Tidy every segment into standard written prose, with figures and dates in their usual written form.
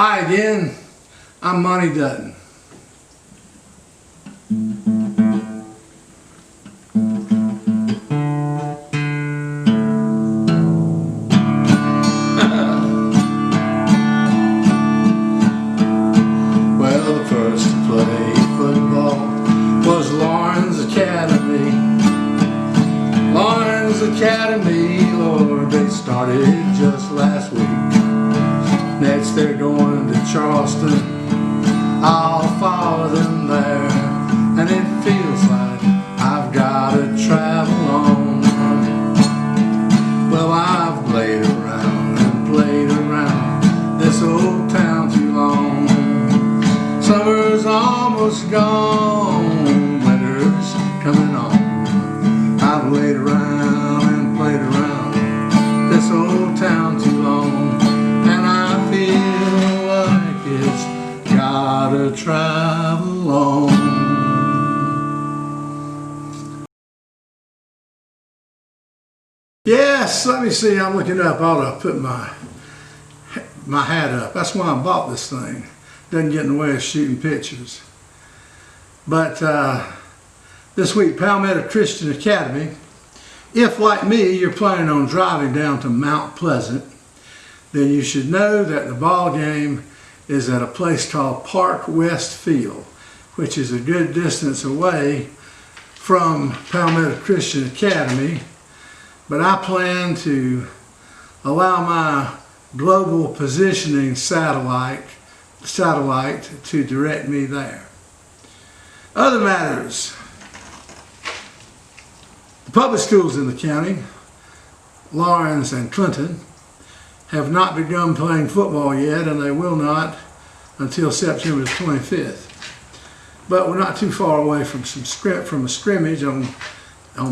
Hi again, I'm Monte Dutton. Well, the first to play football was Lawrence Academy. Lawrence Academy, Lord, they started just last week. Next they're going to Charleston, I'll follow them there. And it feels like I've got to travel on. Well, I've played around and played around this old town too long. Summer's almost gone, winter's coming on. I've played around and played around this old town too long. Feel like it's gotta travel on. Yes, let me see, I'm looking up. I ought to put my hat up. That's why I bought this thing. Doesn't get in the way of shooting pictures. But this week, Palmetto Christian Academy, if like me, you're planning on driving down to Mount Pleasant, then you should know that the ball game is at a place called Park West Field, which is a good distance away from Palmetto Christian Academy. But I plan to allow my global positioning satellite to direct me there. Other matters. The public schools in the county, Lawrence and Clinton, have not begun playing football yet, and they will not until September 25th. But we're not too far away from a scrimmage in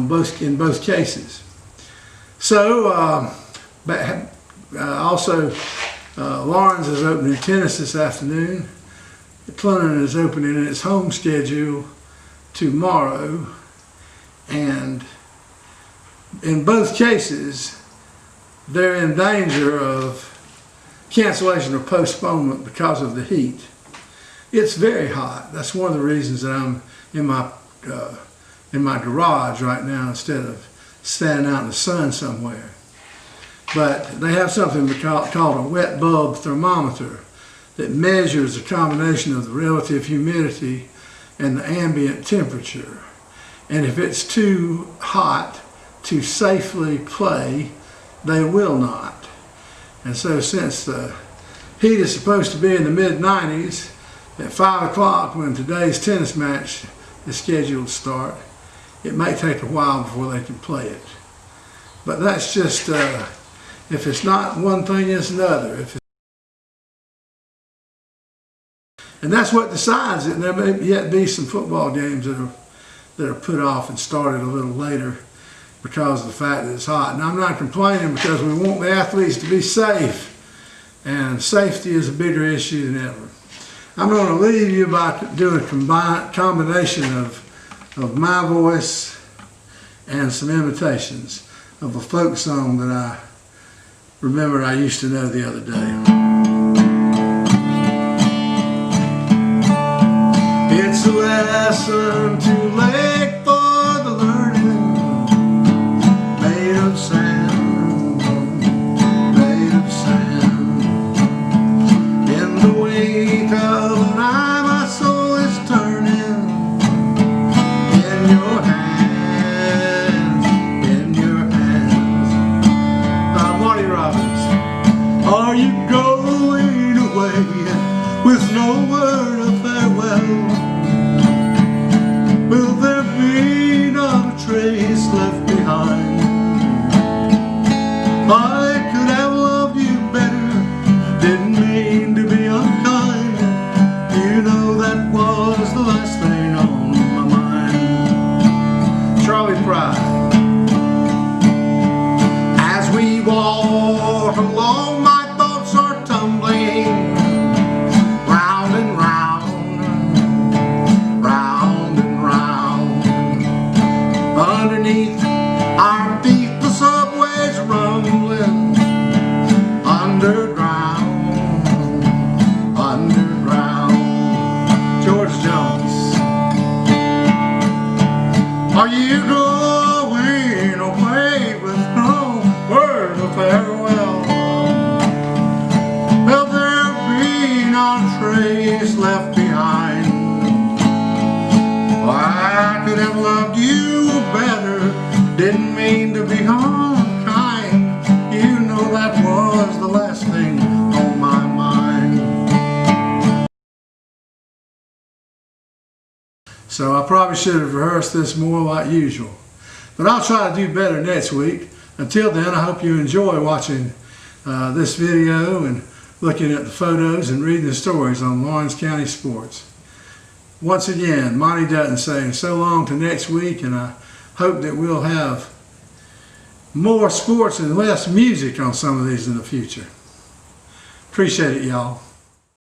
both cases. So also Lawrence is opening tennis this afternoon. Clinton is opening its home schedule tomorrow, and in both cases they're in danger of cancellation or postponement because of the heat. It's very hot. That's one of the reasons that I'm in my garage right now instead of standing out in the sun somewhere. But they have something called a wet bulb thermometer that measures the combination of the relative humidity and the ambient temperature. And if it's too hot to safely play, they will not. And so since the heat is supposed to be in the mid-90s, at 5 o'clock when today's tennis match is scheduled to start, it may take a while before they can play it. But that's just, if it's not one thing, it's another. And that's what decides it. And there may yet be some football games that are put off and started a little later because of the fact that it's hot. And I'm not complaining because we want the athletes to be safe. And safety is a bigger issue than ever. I'm going to leave you by doing a combination of my voice and some imitations of a folk song that I remember I used to know the other day. It's a lesson too late for the learning, made of sand, made of sand. In the wake of an eye, my soul is turning. In your hands, in your hands. Marty Robbins. Are you going away with no word of farewell? Will there be not a trace left behind? I could have loved you better, didn't mean to be unkind. You know that was the last thing on my mind. Charlie Pride. As we walk along, my thoughts are tumbling round and round. So I probably should have rehearsed this more like usual. But I'll try to do better next week. Until then, I hope you enjoy watching this video and looking at the photos and reading the stories on Lawrence County sports. Once again, Monte Dutton saying so long to next week, and I hope that we'll have more sports and less music on some of these in the future. Appreciate it, y'all.